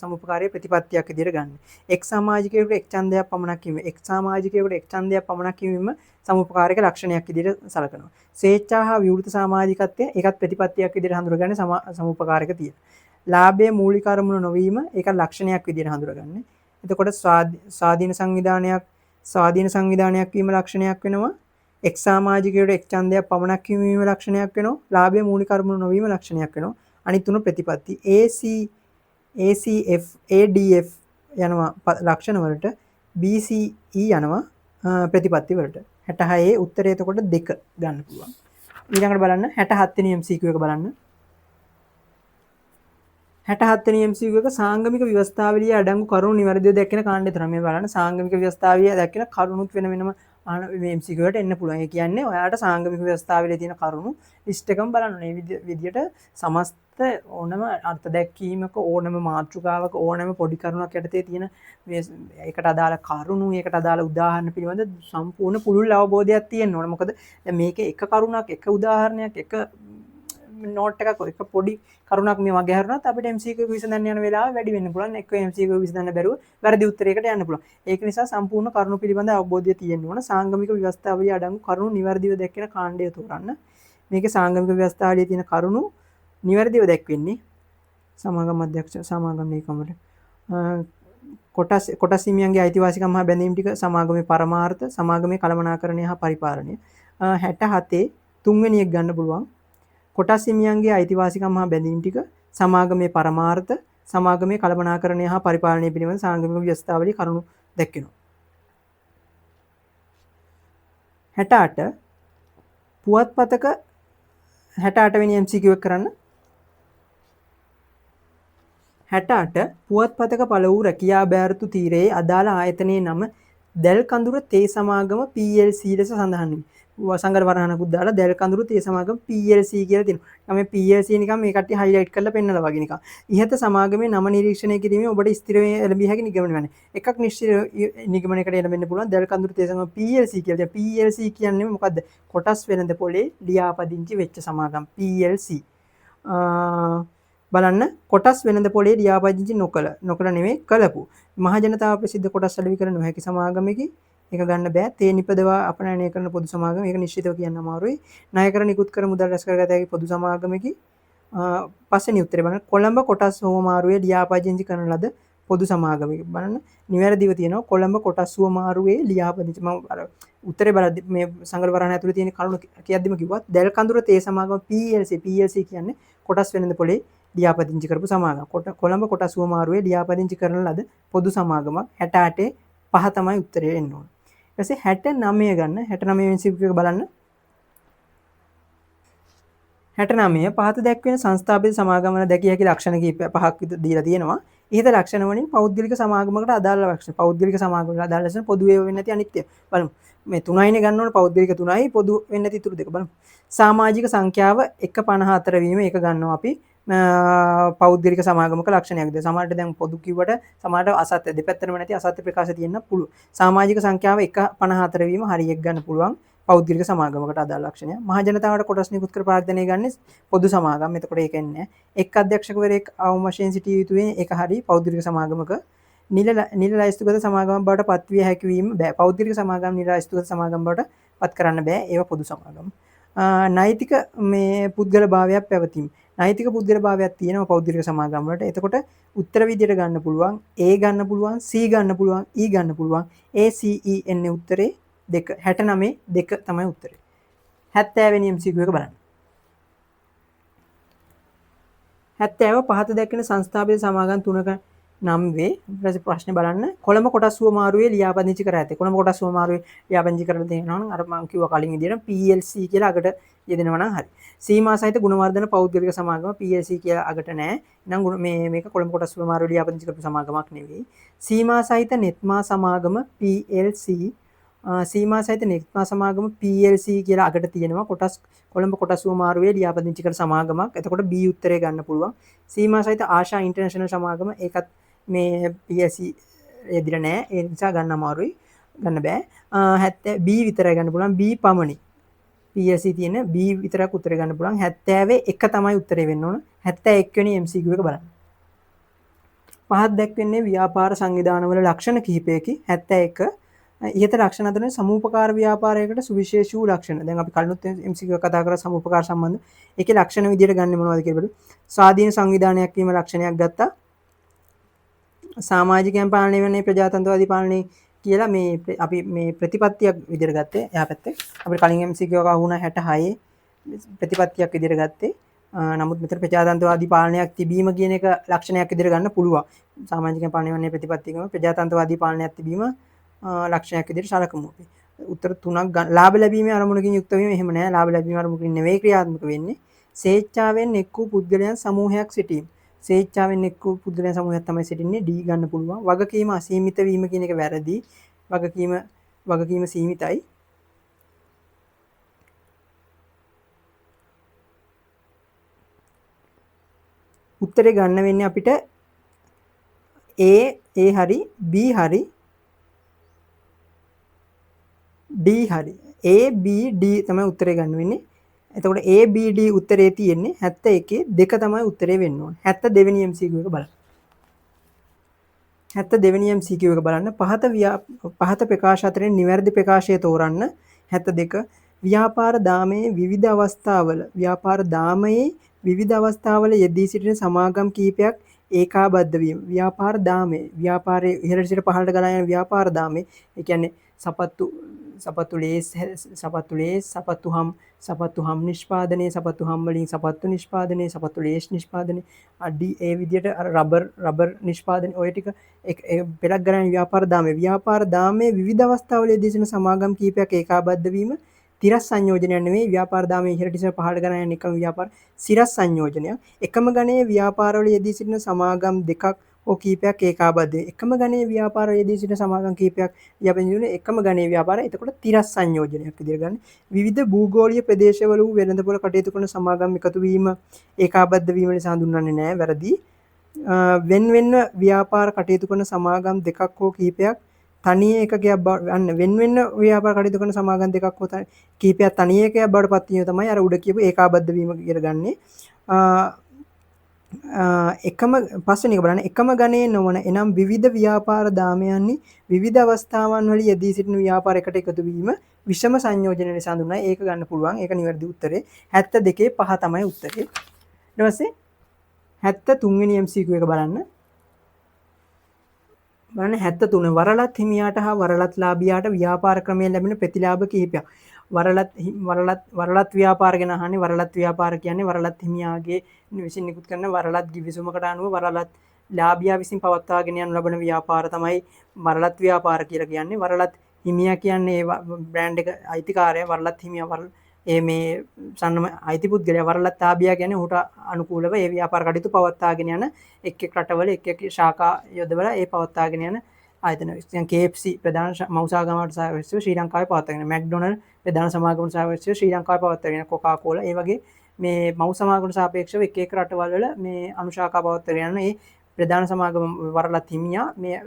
සමුපකාරී ප්‍රතිපත්තියක් විදිහට ගන්න. එක් සමාජිකයෙකුට එක් ඡන්දයක් පමණක් කිවීම. එක් සමාජිකයෙකුට එක් ඡන්දයක් පමණක් කිවීම සමුපකාරක ලක්ෂණයක් විදිහට සලකනවා. ස්වේච්ඡා හා විවෘත සමාජිකත්වය ඒකත් ප්‍රතිපත්තියක් විදිහට හඳුනගන්නේ සමුපකාරක තියෙන. ලාභයේ මූලික අරමුණු නොවීම ඒක ලක්ෂණයක් විදිහට හඳුනගන්නේ. එතකොට ස්වාධීන සංවිධානයක් වීම ලක්ෂණයක් වෙනවා. එක් සමාජිකයෙකුට එක් ඡන්දයක් පමණක් වීම ලක්ෂණයක් වෙනවා. ලාභයේ මූලික අරමුණු නොවීම ලක්ෂණයක් වෙනවා. අනිත් තුන ප්‍රතිපත්ති ACF ADF යනවා ලක්ෂණ වලට BCE යනවා ප්‍රතිපත්ති වලට. 66 උත්තරය එතකොට 2 ගන්න පුළුවන්. ඊළඟට බලන්න 67 වෙනි MCQ එක බලන්න. 67 වෙනි MCQ එක සාංගමික ව්‍යවස්ථාවලිය අඩංගු කරුණු නිවැරදිව දැක්කෙන කාණ්ඩය තරම් මේ බලන්න සාංගමික ව්‍යවස්ථාවලිය දැක්කෙන කරුණුත් වෙනම මේ MCQ එකට එන්න පුළුවන්. ඒ කියන්නේ ඔයාලට සාංගමික ව්‍යවස්ථාවලියේ තියෙන කරුණු ලිස්ට් එකම බලන්න ඕනේ. මේ විදිහට සමස්ත ඕනම අර්ථ දැක්වීමක ඕනම මාතෘකාවක ඕනම පොඩි කරුණක් යටතේ තියෙන මේ ඒකට අදාළ කරුණු ඒකට අදාළ උදාහරණ පිළිබඳ සම්පූර්ණ පුළුල් අවබෝධයක් තියෙන්න ඕනේ. මොකද දැන් මේකේ එක කරුණක් එක උදාහරණයක් එක නෝට් එකක් එක පොඩි කරුණක් මේ වගේ හරිනොත් අපිට MCQ එක විසඳන්න යන වෙලාව වැඩි වෙන්න පුළුවන්. එක්ක MCQ එක විසඳන්න බැරුව වැරදි උත්තරයකට යන්න පුළුවන්. ඒක නිසා සම්පූර්ණ කරුණු පිළිබඳ අවබෝධය තියෙන්න ඕන. සාංගමික ව්‍යවස්ථාවලිය අඩංගු කරුණු නිවැරදිව දැක්කෙන කාණ්ඩය තෝරන්න. මේකේ සාංගමික ව්‍යවස්ථාවලියේ තියෙන කරුණු නිවැරදිව දැක්වෙන්නේ සමාගම් අධ්‍යක්ෂ සමාගම් ලේකම්වල කොටස් හිමියන්ගේ අයිතිවාසිකම් හා බැඳීම් ටික සමාගමේ පරමාර්ථ සමාගමේ කළමනාකරණය හා පරිපාලනය 67 තුන්වෙනි එක ගන්න පුළුවන්. කොටස් හිමියන්ගේ අයිතිවාසිකම් හා බැඳීම් ටික සමාගමේ පරමාර්ථ සමාගමේ කළමනාකරණය හා පරිපාලනය පිළිබඳ සාංගමික ව්‍යවස්ථාවලියේ කරුණු දැක්වෙනවා. 68 පුවත්පතක 68 වෙනි MCQ එක කරන්න. 68 පුවත්පතක පළ වූ රැකියා බෑරතු තීරයේ අදාළ ආයතනයේ නම දැල් කඳුර තේ සමාගම PLC ලෙස සඳහන් වේ. සංගර වරහනකුත් දාලා දැල් කඳුරු තේ සමාගම PLC කියලා තියෙනවා. මේ PLC නිකන් මේ කට්ටිය හයිලයිට් කරලා පෙන්නලා වගේ නිකන්. ඉහත සමාගමේ නම නිරීක්ෂණය කිරීමෙන් ඔබට ස්ථිර එළඹිය හැකි නිගමන වෙන්නේ. එකක් නිශ්චිත නිගමනයකට එළඹෙන්න පුළුවන්. දැල් කඳුරු තේ සමාගම PLC කියලා. දැන් PLC කියන්නේ මොකද්ද? කොටස් වෙළඳ පොලේ ලියාපදිංචි වෙච්ච සමාගම් PLC. බලන්න කොටස් වෙළඳ පොලේ ලියාපදිංචි නොකළ නෙමෙයි කළපු මහ ජනතාව ප්‍රසිද්ධ කොටස් අඩවි කර නොහැකි සමාගමකි. ඒක ගන්න බෑ. තේ නිපදවා අපනයනය කරන පොදු සමාගම. ඒක නිශ්චිතව කියන්න අමාරුයි. ණය කර නිකුත් කර මුදල් රැස් කරගත හැකි පොදු සමාගමකි. පස්වෙනි උත්තරේ බලන්න කොළඹ කොටස් හුවමාරුවේ ලියාපදිංචි කරන ලද පොදු සමාගමකි. බලන්න නිවැරදිව තියෙනවා කොළඹ කොටස් හුවමාරුවේ ලියාපදිංචි. මම අර උත්තරේ බලද්දි මේ සංගල වරහන ඇතුලේ තියෙන කරුණු කියද්දිම කිව්වා දැල් කඳුර තේ සමාගම PLC කියන්නේ කොටස් වෙළඳ පොලේ ලියාපදිංචි කරපු සමාගම. කොළඹ කොටස් හුවමාරුවේ ලියාපදිංචි කරන ලද පොදු සමාගමක් 68 5 තමයි උත්තරේ එන්න ඕන. ඊට පස්සේ 69 ගන්න 69 වෙනි සිප් එක බලන්න. 69 පහත දැක්වෙන සංස්ථාපිත සමාගම් වල දැකිය හැකි ලක්ෂණ පහක් දීලා තියෙනවා. ඉහත ලක්ෂණ වලින් පෞද්ගලික සමාගමකට අදාළ ලක්ෂණ. පෞද්ගලික සමාගමකට අදාළ ලක්ෂණ පොදු ඒවා වෙන්නේ නැති අනිත්‍ය. බලමු. මේ 3යිනේ ගන්න ඕන පෞද්ගලික 3යි පොදු වෙන්නේ නැති ඉතුරු දෙක බලමු. සමාජික සංඛ්‍යාව 1.54 වීම ඒක ගන්නවා අපි. පෞද්ගලික සමාගමක ලක්ෂණයක්ද සමහරට දැන් පොදු කිව්වට සමහරට අසත්‍ය දෙපැත්තටම නැති අසත්‍ය ප්‍රකාශ තියෙන්න පුළුවන්. සමාජික සංඛ්‍යාව 1.54 වීම හරියක් ගන්න පුළුවන් පෞද්ගලික සමාගමකට අදාළ ලක්ෂණය. මහ ජනතාවට කොටස් නිකුත් කර ප්‍රාර්ථනා ගන්න පොදු සමාගම්. එතකොට ඒක එන්නේ එක් අධ්‍යක්ෂකවරයෙක් අවම වශයෙන් සිටිය යුතුයි. ඒක හරි පෞද්ගලික සමාගමක නිල ලයිස්තුගත සමාගම් බවට පත්විය හැකි වීම බෑ. පෞද්ගලික සමාගම් නිල ලයිස්තුගත සමාගම් බවට පත් කරන්න බෑ. ඒවා පොදු සමාගම්. නෛතික මේ පුද්ගල භාවයක් පැවතීම. නෛතික පුද්ගල භාවයක් තියෙනවා පෞද්ගලික සමාගම් වලට. එතකොට උත්තර විදියට ගන්න පුළුවන් A ගන්න පුළුවන් C ගන්න පුළුවන් E ගන්න පුළුවන්. A C E එන්නේ උත්තරේ 2 69 2 තමයි උත්තරේ. 70 වෙනි MCQ එක බලන්න. 70 පහත දැක්වෙන සංස්ථාපිත සමාගම් තුනක නම් වේ. ඊට ප්‍රශ්නේ බලන්න. කොළඹ කොටස් හුවමාරුවේ ලියාපදිංචි කර ඇත. කොළඹ කොටස් හුවමාරුවේ ලියාපදිංචි කරලා තියෙනවා නම් අර මම කිව්වා කලින් විදියට PLC කියලා අගට යෙදෙනවා නම් හරි. සීමා සහිත ගුණවර්ධන පෞද්ගලික සමාගම PLC කියලා අගට නැහැ. එහෙනම් මේක කොළඹ කොටස් හුවමාරුවේ ලියාපදිංචි කරපු සමාගමක් නෙවෙයි. සීමා සහිත නෙත්මා සමාගම PLC සීමා සහිත නෙත්මා සමාගම PLC කියලා අගට තියෙනවා. කොටස් කොළඹ කොටස් හුවමාරුවේ ලියාපදිංචි කර සමාගමක්. එතකොට B උත්තරේ ගන්න පුළුවන්. සීමා සහිත ආශා ඉන්ටර්නැෂනල් සමාගම ඒකත් මේ PLC එදිර නෑ. ඒ නිසා ගන්න අමාරුයි. ගන්න බෑ. 70 B විතරයි ගන්න පුළුවන්. B පමණි. PLC තියෙන B විතරක් උත්තරේ ගන්න පුළුවන්. 70 1 තමයි උත්තරේ වෙන්න ඕන. 71 වෙනි MCQ එක බලන්න. පහත් දැක්වෙන්නේ ව්‍යාපාර සංවිධානවල ලක්ෂණ කිහිපයකි. 71 ඉහත ලක්ෂණ අතරින් සමූපකාර ව්‍යාපාරයකට සුවිශේෂී වූ ලක්ෂණ. දැන් අපි කලිනුත් MCQ කතා කරා සමූපකාර සම්බන්ධ. ඒකේ ලක්ෂණ විදියට ගන්න මොනවද කියලා බලමු. ස්වාධීන සංවිධානයක් වීම ලක්ෂණයක් ගත්තා. සමාජිකයන් පාලනය වෙන්නේ ප්‍රජාතන්ත්‍රවාදී පාලනය කියලා මේ අපි මේ ප්‍රතිපත්තියක් විදිහට ගත්තේ. එහා පැත්තේ අපිට කලින් MCQ එක අහුණා 66 ප්‍රතිපත්තියක් විදිහට ගත්තේ. නමුත් මෙතන ප්‍රජාතන්ත්‍රවාදී පාලනයක් තිබීම කියන එක ලක්ෂණයක් විදිහට ගන්න පුළුවන්. සමාජිකයන් පාලනය වෙන්නේ ප්‍රතිපත්තියකම ප්‍රජාතන්ත්‍රවාදී පාලනයක් තිබීම ලක්ෂණයක් විදිහට සලකමු අපි. උත්තර 3ක් ගන්න. ලාභ ලැබීමේ අරමුණකින් යුක්ත වීම එහෙම නෑ. ලාභ ලැබීමේ අරමුණකින් නෙවෙයි ක්‍රියාත්මක වෙන්නේ. ස්වේච්ඡාවෙන් එක් වූ පුද්ගලයන් සමූහයක් සිටීම. ස්වේච්ඡාවෙන් එක් වූ පුද්ගලයන් සමූහයක් තමයි සිටින්නේ. D ගන්න පුළුවන්. වගකීම අසීමිත වීම කියන එක වැරදි. වගකීම සීමිතයි. උත්තරේ ගන්න වෙන්නේ අපිට A හරි B හරි D හරි. A B D තමයි උත්තරේ ගන්න වෙන්නේ. එතකොට A B D උත්තරේ තියෙන්නේ 71 2 තමයි උත්තරේ වෙන්න ඕනේ. 72 වෙනි MCQ එක බලන්න. 72 වෙනි MCQ එක බලන්න. පහත ප්‍රකාශ අතරින් නිවැරදි ප්‍රකාශය තෝරන්න. 72 ව්‍යාපාර දාමයේ විවිධ අවස්ථාවල යෙදී සිටින සමාගම් කීපයක් ඒකාබද්ධ වීම. ව්‍යාපාර දාමයේ ව්‍යාපාරයේ ඉහළට සිට පහළට ගලා යන ව්‍යාපාර දාමයේ ඒ කියන්නේ සපත්තු ලේස් සපත්තු හම් නිෂ්පාදනයේ සපත්තු හම් වලින් සපත්තු නිෂ්පාදනයේ සපත්තු ලේස් නිෂ්පාදනයේ අඩි ඒ විදිහට රබර් නිෂ්පාදනයේ ඔය ටික පෙළක් ගණන් ව්‍යාපාර දාමයේ විවිධ අවස්ථාවලදී සිටින සමාගම් කීපයක් ඒකාබද්ධ වීම තිරස් සංයෝජනයක් නෙවෙයි ව්‍යාපාර දාමයේ ඉහළට ඉස්සර පහළට ගණන් යන එකම ව්‍යාපාර සිරස් සංයෝජනයක්. එකම ගණයේ ව්‍යාපාරවල යෙදී සිටින සමාගම් දෙකක් හෝ කීපයක් ඒකාබද්ධ. එකම ගණයේ ව්‍යාපාරවල යෙදී සිටින සමාගම් කීපයක් යබඳුන එකම ගණයේ ව්‍යාපාරය. එතකොට තිරස් සංයෝජනයක් විදිහට ගන්න. විවිධ භූගෝලීය ප්‍රදේශවල වූ වෙළඳපොළ කටයුතු කරන සමාගම් එකතු වීම ඒකාබද්ධ වීම නිසා හඳුන්වන්නේ නැහැ. වැරදි. වෙන වෙන ව්‍යාපාර කටයුතු කරන සමාගම් දෙකක් හෝ කීපයක් තනි එකකයක් වෙන වෙන ව්‍යාපාර කටයුතු කරන සමාගම් දෙකක් හෝ කීපයක් තනි එකකයක් බවට පත් වීම තමයි අර උඩ කියපු ඒකාබද්ධ වීම කියලා ගන්නෙ. එකම පස්වෙනි එක බලන්න එකම ගණයේ නොවන එනම් විවිධ ව්‍යාපාර දාමයන්හි විවිධ අවස්ථාවන් වල යෙදී සිටින ව්‍යාපාර එකට එකතු වීම විෂම සංයෝජන නිසා හඳුන්වනවා. ඒක ගන්න පුළුවන්. ඒක නිවැරදි උත්තරේ 72 5 තමයි උත්තරේ. ඊට පස්සේ 73 වෙනි MCQ එක බලන්න. 73 වරලත් හිමියාට හා වරලත් ලාභියාට ව්‍යාපාර ක්‍රමයෙන් ලැබෙන ප්‍රතිලාභ කිහිපයක්. වරලත් ව්‍යාපාර ගැන අහන්නේ. වරලත් ව්‍යාපාර කියන්නේ වරලත් හිමියාගේ විසින් නිකුත් කරන වරලත් ගිවිසුමකට අනුව වරලත් ලාභියා විසින් පවත්වාගෙන යන ලබන ව්‍යාපාර තමයි වරලත් ව්‍යාපාර කියලා කියන්නේ. වරලත් හිමියා කියන්නේ ඒ බ්‍රෑන්ඩ් එක අයිතිකාරයා. වරලත් හිමියා මේ සන්නම අයිති පුද්ගලයා. වරලත් ලාභියා කියන්නේ ඔහුට අනුකූලව ඒ ව්‍යාපාර කටයුතු පවත්වාගෙන යන එක් රටවල එක් ශාඛා යොදවලා ඒ පවත්වාගෙන යන ආයතන. දැන් KFC ප්‍රධාන මවුසාගමකට සහභාගීව ශ්‍රී ලංකාවේ පවත්වාගෙන McDonald ප්‍රධාන සමාගමකට සහභාගීව ශ්‍රී ලංකාවේ පවත්වාගෙන Coca-Cola ඒ වගේ මේ මව් සමාගමකට සාපේක්ෂව එක් රටවල් වල මේ අනුශාඛා පවත්වාගෙන යන ඒ ප්‍රධාන සමාගම වරලත් හිමියා මේ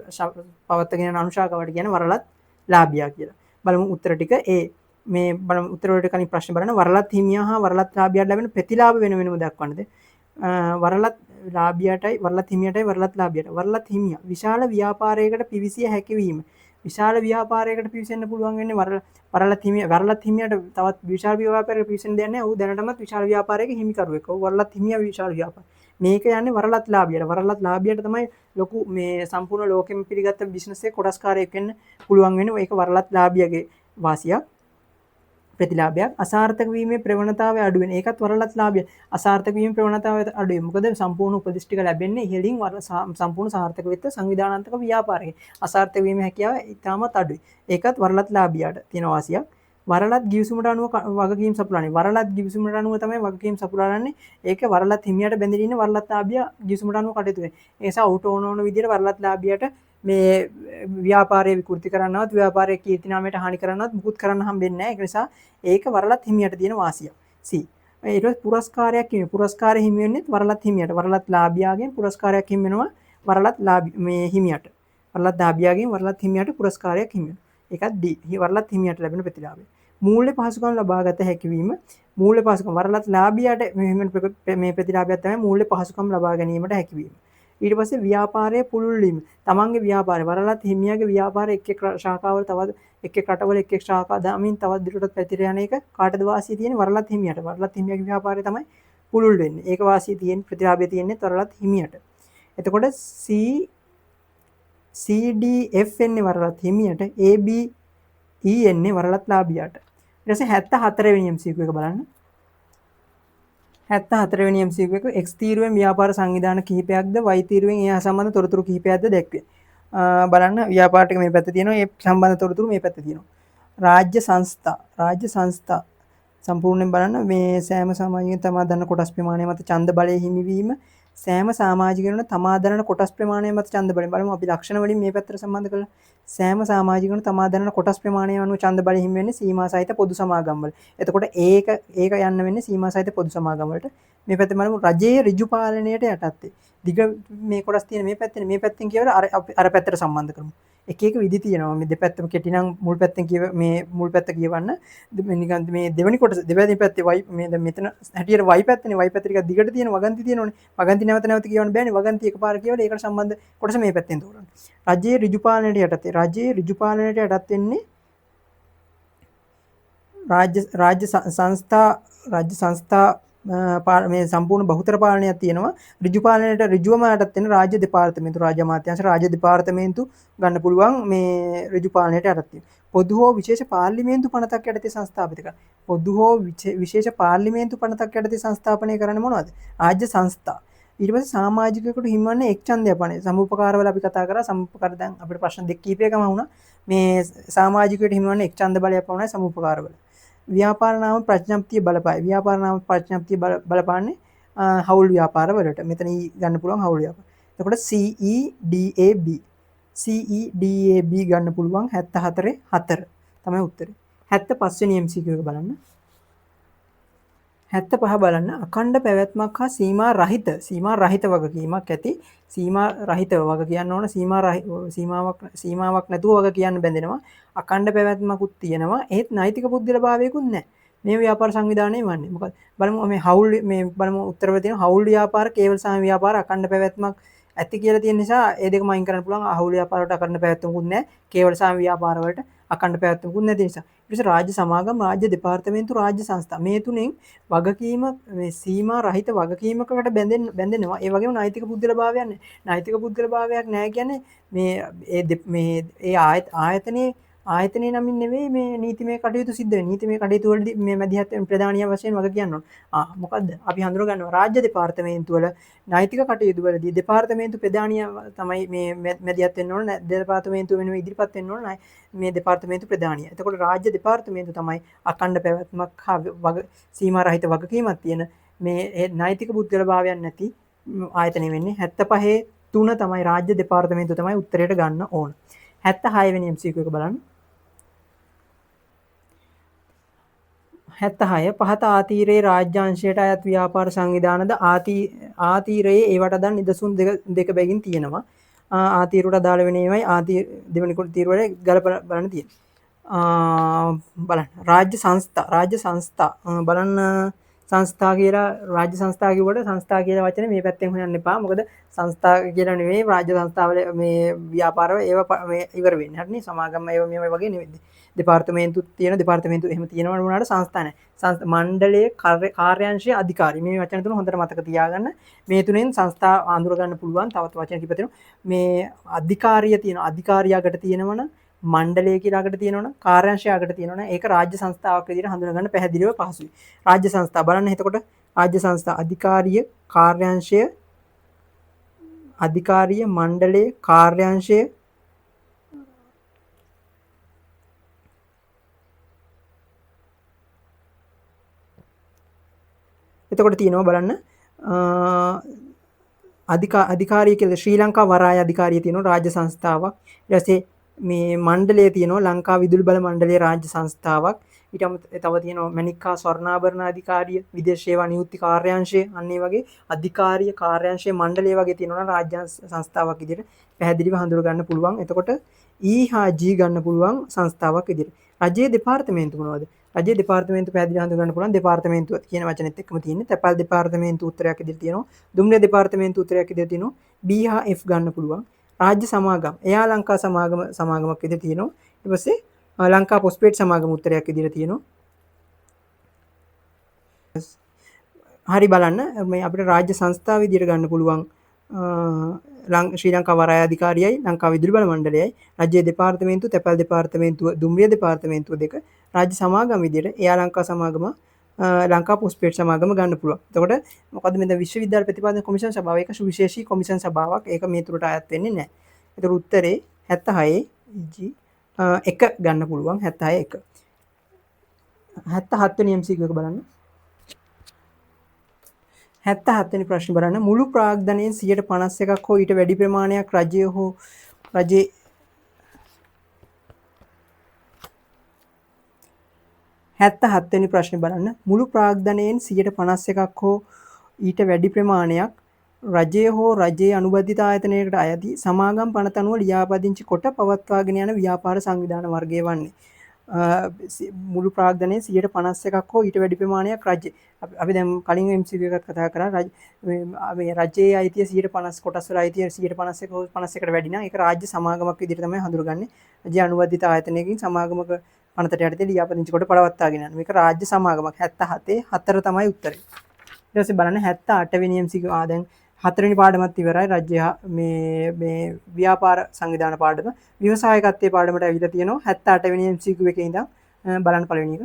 පවත්වාගෙන යන අනුශාඛාවට කියන වරලත් ලාභියා කියලා. බලමු උත්තර ටික මේ බලමු උත්තර වලට කලින් ප්‍රශ්න බලන්න. වරලත් හිමියා හා වරලත් ලාභියාට ලැබෙන ප්‍රතිලාභ වෙන වෙනම දක්වන්නද? වරලත් ලාභියාටයි වරලත් හිමියාටයි වරලත් ලාභියාට. වරලත් හිමියා විශාල ව්‍යාපාරයකට පිවිසිය හැකි වීම. විශාල ව්‍යාපාරයකට පිවිසෙන්න පුළුවන් වෙන්නේ වරලත් හිමියාට තවත් විශාල ව්‍යාපාරයකට පිවිසෙන්න දෙන්නේ නැහැ. ඌ දැනටමත් විශාල ව්‍යාපාරයක හිමිකරුවෙක්. ඌ වරලත් හිමියා විශාල ව්‍යාපාර. මේක යන්නේ වරලත් ලාභියාට. වරලත් ලාභියාට තමයි ලොකු මේ සම්පූර්ණ ලෝකෙම පිළිගත්ත බිස්නස් එකේ කොටස්කාරයෙක් වෙන්න පුළුවන් වෙන්නේ. ඒක වරලත් ලාභියාගේ වාසියක්. ප්‍රතිලාභයක්. අසාර්ථක වීමේ ප්‍රවණතාවය අඩු වෙන. ඒකත් වරලත් ලාභය. අසාර්ථක වීමේ ප්‍රවණතාවය අඩු වෙන. මොකද සම්පූර්ණ උපදිෂ් ටික ලැබෙන්නේ ඉහළින් සම්පූර්ණ සාර්ථක වෙච්ච සංවිධානාත්මක ව්‍යාපාරයක. අසාර්ථක වීමේ හැකියාව ඉතාමත් අඩුයි. ඒකත් වරලත් ලාභියාට තියෙන වාසියක්. වරලත් ගිවිසුමට අනුව වගකීම් සපුරන්නේ. වරලත් ගිවිසුමට අනුව තමයි වගකීම් සපුරන්නේ. ඒක වරලත් හිමියාට බැඳිලා ඉන්න වරලත් ලාභියා ගිවිසුමට අනුව කටයුතු කරනවා. ඒ නිසා ඌට ඕන විදිහට වරලත් ලාභියාට මේ ව්‍යාපාරය විකෘති කරන්නවත් ව්‍යාපාරයේ කීර්ති නාමයට හානි කරන්නවත් මුකුත් කරන්න හම්බෙන්නේ නැහැ. ඒක නිසා ඒක වරලත් හිමියට තියෙන වාසිය. C. ඊට පස්සේ පුරස්කාරයක් හිමි. පුරස්කාරය හිමි වෙන්නේ වරලත් හිමියට. වරලත් ලාභියාගෙන් පුරස්කාරයක් හිමි වෙනවා වරලත් මේ හිමියට. වරලත් ලාභියාගෙන් වරලත් හිමියට පුරස්කාරයක් හිමි වෙනවා. ඒකත් D. වරලත් හිමියට ලැබෙන ප්‍රතිලාභය. මූල්‍ය පහසුකම් ලබාගත හැකි වීම. මූල්‍ය පහසුකම් වරලත් ලාභියාට මේ ප්‍රතිලාභයක් තමයි මූල්‍ය පහසුකම් ලබා ගැනීමට හැකි වීම. ඊට පස්සේ ව්‍යාපාරයේ පුළුල් වීම. තමන්ගේ ව්‍යාපාරය වරලත් හිමියාගේ ව්‍යාපාරය එක් ශාඛාවල තවත් එක් රටවල එක් ශාඛා දාමින් තවත් දුරටත් පැතිර යන එක කාටද වාසිය තියෙන්නේ? වරලත් හිමියට. වරලත් හිමියාගේ ව්‍යාපාරය තමයි පුළුල් වෙන්නේ. ඒක වාසිය තියෙන ප්‍රතිලාභය තියෙන්නේ වරලත් හිමියට. එතකොට CDF එන්නේ වරලත් හිමියට, AB E එන්නේ වරලත් ලාභියාට. ඊට පස්සේ 74 වෙනි MCQ එක බලන්න. 74 වෙනි MCQ එක X තීරුවෙන් ව්‍යාපාර සංවිධාන කිහිපයක්ද Y තීරුවෙන් ඒ සම්බන්ධ තොරතුරු කිහිපයක්ද දැක්වේ. බලන්න ව්‍යාපාර ටික මේ පැත්තේ තියෙනවා. ඒ සම්බන්ධ තොරතුරු මේ පැත්තේ තියෙනවා. රාජ්‍ය සංස්ථා සම්පූර්ණයෙන් බලන්න මේ සෑම සමාජයකින් තමා දරන කොටස් ප්‍රමාණය මත ඡන්ද බලය හිමිවීම සෑම සමාජිකයන්ට තමා දරන කොටස් ප්‍රමාණය මත ඡන්ද බලය බලමු අපි ලක්ෂණ වලින් මේ පැත්තට සම්බන්ධ කරලා සෑම සමාජිකයන්ට තමා දරන කොටස් ප්‍රමාණය අනුව ඡන්ද බලය හිමි වෙන්නේ සීමා සහිත පොදු සමාගම් වල. එතකොට ඒක යන්න වෙන්නේ සීමා සහිත පොදු සමාගම් වලට. මේ පැත්තේ බලමු රජයේ ඍජු පාලනයට යටත්ේ. දිග මේ කොටස් තියෙන මේ පැත්තෙන් කියවලා අර පැත්තට සම්බන්ධ කරමු. එක විදි තියෙනවා. මේ දෙපැත්තම කෙටි නම් මුල් පැත්තෙන් මේ මුල් පැත්ත කියවන්න නිකන් මේ දෙවෙනි කොටස දෙපැත්තේ පැත්තේ y මේ දැන් මෙතන හැටියට y පැත්තනේ y පැත්ත ටිකක් දිගට තියෙන වගන්ති තියෙනවනේ. වගන්ති නැවත කියවන්න බෑනේ. වගන්ති එකපාර කියවලා ඒකට සම්බන්ධ කොටස මේ පැත්තෙන් තෝරන්න. රජයේ ඍජු පාලනයට යටතේ. රජයේ ඍජු පාලනයට යටත් වෙන්නේ රාජ්‍ය සංස්ථා මේ සම්පූර්ණ බහුතර පාලනයක් තියෙනවා. ඍජු පාලනයට ඍජුවම යටත් වෙන රාජ්‍ය දෙපාර්තමේන්තු, රාජ්‍ය අමාත්‍යාංශ, රාජ්‍ය දෙපාර්තමේන්තු ගන්න පුළුවන් මේ ඍජු පාලනයට යටත් වෙන. පොදු හෝ විශේෂ පාර්ලිමේන්තු පනතක් යටතේ සංස්ථාපිත කරන. පොදු හෝ විශේෂ පාර්ලිමේන්තු පනතක් යටතේ සංස්ථාපනය කරන්නේ මොනවද? රාජ්‍ය සංස්ථා. ඊට පස්සේ සමාජිකයෙකුට හිමිවන්නේ එක් ඡන්දයක් පමණයි. සමුපකාරවල අපි කතා කරා. සමුපකාර දැන් අපිට ප්‍රශ්න දෙක කීපයකම වුණා. මේ සමාජිකයෙකුට හිමිවන්නේ එක් ඡන්ද බලයක් පමණයි සමුපකාරවල. ව්‍යාපාර නාම ප්‍රඥප්තිය බලපායි. ව්‍යාපාර නාම ප්‍රඥප්තිය බලපාන්නේ හවුල් ව්‍යාපාර වලට. මෙතන ගන්න පුළුවන් හවුල් ව්‍යාපාර. එතකොට CEDAB CEDAB ගන්න පුළුවන් 74 4 තමයි උත්තරේ. 75 වෙනි MCQ එක බලන්න. 75 බලන්න අඛණ්ඩ පැවැත්මක් හා සීමා රහිත වගකීමක් ඇති සීමා රහිතව වග කියන්න ඕන සීමාවක් නැතුව වග කියන්න බැඳෙනවා අඛණ්ඩ පැවැත්මකුත් තියෙනවා ඒත් නෛතික පුද්ගල භාවයකුත් නැහැ මේ ව්‍යාපාර සංවිධානයේ වන්නේ මොකද බලමු මේ හවුල් මේ බලමු උත්තරවල තියෙන හවුල් ව්‍යාපාර කේවල සාම ව්‍යාපාර අඛණ්ඩ පැවැත්මක් ඇති කියලා තියෙන නිසා ඒ දෙකම අයින් කරන්න පුළුවන් හවුල් ව්‍යාපාර වලට අඛණ්ඩ පැවැත්මකුත් නැහැ කේවල සාම ව්‍යාපාර වලට අඛණ්ඩ පැවැත්මකුත් නැති නිසා ඊට පස්සේ රාජ්‍ය සමාගම් රාජ්‍ය දෙපාර්තමේන්තු රාජ්‍ය සංස්ථා මේ තුනෙන් වගකීම මේ සීමා රහිත වගකීමකට බැඳෙනවා ඒ වගේම නෛතික පුද්ගල භාවයක් නැහැ නෛතික පුද්ගල භාවයක් නැහැ කියන්නේ මේ ආයතනයේ නමින් නෙවෙයි මේ නීතිමය කටයුතු සිද්ධ වෙන්නේ නීතිමය කටයුතු වලදී මේ මැදිහත් ප්‍රධානිය වශයෙන් වග කියන්න ඕන මොකද්ද අපි හඳුන ගන්නවා රාජ්‍ය දෙපාර්තමේන්තු වල නෛතික කටයුතු වලදී දෙපාර්තමේන්තු ප්‍රධානිය තමයි මේ මැදිහත් වෙන්න ඕන දෙපාර්තමේන්තුව වෙනුවෙන් ඉදිරිපත් වෙන්න ඕන මේ දෙපාර්තමේන්තු ප්‍රධානිය. එතකොට රාජ්‍ය දෙපාර්තමේන්තු තමයි අඛණ්ඩ පැවැත්මක් හා සීමා රහිත වගකීමක් තියෙන මේ නෛතික පුද්ගල භාවයක් නැති ආයතනෙ වෙන්නේ 75 3 තමයි රාජ්‍ය දෙපාර්තමේන්තුව තමයි උත්තරයට ගන්න ඕන. 76 වෙනි MCQ එක බලන්න. 76 පහත ආතීරයේ රාජ්‍යාංශයට අයත් ව්‍යාපාර සංවිධානද ආතීරයේ ඒවට අදාළ නිදසුන් දෙක බැගින් තියෙනවා. ආතීරයට අදාළ වෙන ඒවායි දෙවෙනි තීරුවල ගලප බලන්න තියෙනවා. බලන්න රාජ්‍ය සංස්ථා බලන්න සංස්ථා කියලා රාජ්‍ය සංස්ථා කිව්වට සංස්ථා කියලා වචනේ මේ පැත්තෙන් හොයන්න එපා. මොකද සංස්ථා කියලා නෙවෙයි රාජ්‍ය සංස්ථාවල මේ ව්‍යාපාරව ඒවා මේ ඉවර වෙන්නේ. හරිනේ සමාගම් ඒවා මේ වගේ නෙවෙයි. දෙපාර්තමේන්තු තියෙන දෙපාර්තමේන්තු එහෙම තියෙනවා වුණාට සංස්ථා නැහැ. මණ්ඩලයේ කාර්යාංශයේ අධිකාරී මේ වචන තුන හොඳට මතක තියාගන්න. මේ තුනෙන් සංස්ථා අඳුර ගන්න පුළුවන්. තවත් වචන කිහිප තියෙනවා. මේ අධිකාරිය තියෙන අධිකාරියකට තියෙනවනම් මණ්ඩලය කියලා අකට තියෙනවනම් කාර්යාංශය අකට තියෙනවනම් ඒක රාජ්‍ය සංස්ථාවක් විදිහට හඳුනා ගන්න පැහැදිලිව පහසුයි. රාජ්‍ය සංස්ථා බලන්න එතකොට රාජ්‍ය සංස්ථා අධිකාරිය කාර්යාංශය අධිකාරිය මණ්ඩලයේ කාර්යාංශය එතකොට තියෙනවා බලන්න අධිකාරිය කියලා ශ්‍රී ලංකා වරාය අධිකාරිය තියෙනවා රාජ්‍ය සංස්ථාවක්. ඊට පස්සේ මේ මණ්ඩලය තියෙනවා ලංකා විදුලි බල මණ්ඩලයේ රාජ්‍ය සංස්ථාවක්. ඊට තව තියෙනවා මණිකා ස්වර්ණාභරණ අධිකාරිය විදේශ සේවා නියුක්ති කාර්යාංශය අන්න ඒ වගේ අධිකාරිය කාර්යාංශය මණ්ඩලය වගේ තියෙනවා රාජ්‍ය සංස්ථාවක් විදිහට පැහැදිලිව හඳුර ගන්න පුළුවන්. එතකොට E හා G ගන්න පුළුවන් සංස්ථාවක් විදිහට. රජයේ දෙපාර්තමේන්තු මොනවද? රජයේ දෙපාර්තමේන්තු පැහැදිලිව හඳුර ගන්න පුළුවන් දෙපාර්තමේන්තුව කියන වචනේත් එක්කම තියෙන්නේ. තැපැල් දෙපාර්තමේන්තු උත්තරයක් විදිහට තියෙනවා. දුම්රිය දෙපාර්තමේන්තු උත්තරයක් විදිහට තියෙනවා. B හා F ගන්න පුළුවන්. රාජ්‍ය සමාගම් එයා ලංකා සමාගමක් විදිහට තියෙනවා. ඊට පස්සේ ලංකා පොස්පේට් සමාගම උත්තරයක් විදිහට තියෙනවා. හරි බලන්න මේ අපිට රාජ්‍ය සංස්ථා විදිහට ගන්න පුළුවන් ශ්‍රී ලංකා වරාය අධිකාරියයි ලංකා විදුලි බල මණ්ඩලයයි රජයේ දෙපාර්තමේන්තුව තැපැල් දෙපාර්තමේන්තුව දුම්රිය දෙපාර්තමේන්තුව දෙක රාජ්‍ය සමාගම් විදිහට එයා ලංකා සමාගම ලංකා පොස්පේට් සමාගම ගන්න පුළුවන්. එතකොට මොකද මෙතන විශ්වවිද්‍යාල ප්‍රතිපාදන කොමිෂන් සභාව ඒක සුවිශේෂී කොමිෂන් සභාවක්. ඒක මේ තුරට අයත් වෙන්නේ නැහැ. ඒතර උත්තරේ 76 1 ගන්න පුළුවන් 76 1. 77 වෙනි MCQ එක බලන්න. 77 වෙනි ප්‍රශ්නේ බලන්න. මුළු ප්‍රාග්ධනයෙන් 51% හෝ ඊට වැඩි ප්‍රමාණයක් රජයේ 77 වෙනි ප්‍රශ්නේ බලන්න. මුළු ප්‍රාග්ධනයෙන් 51% හෝ ඊට වැඩි ප්‍රමාණයක් රජය හෝ රජයේ අනුබද්ධිත ආයතනයකට අයති සමාගම් පනත අනුව ලියාපදිංචි කොට පවත්වාගෙන යන ව්‍යාපාර සංවිධාන වර්ගය වන්නේ. මුළු ප්‍රාග්ධනයේ 51% හෝ ඊට වැඩි ප්‍රමාණයක් රජය. අපි දැන් කලින් MCQ එකක් කතා කරා මේ රජයේ අයිතිය 150 කොටස් වල අයිතිය 151 හෝ 51කට වැඩි නම් ඒක රාජ්‍ය සමාගමක් විදිහට තමයි හඳුරගන්නේ. රජයේ අනුබද්ධිත ආයතනයකින් සමාගමක පනතට යටතේ ලියාපදිංචි කොට පවත්වාගෙන යන. මේක රාජ්‍ය සමාගමක් 77 4 තමයි උත්තරේ. ඊට පස්සේ බලන්න 78 වෙනි MCQ දැන් 4 වෙනි පාඩමත් ඉවරයි. රජ්‍ය මේ ව්‍යාපාර සංවිධාන පාඩම විවසායකත්වයේ පාඩමට ඇවිල්ලා තියෙනවා. 78 වෙනි MCQ එකේ ඉඳන් බලන්න පළවෙනි එක.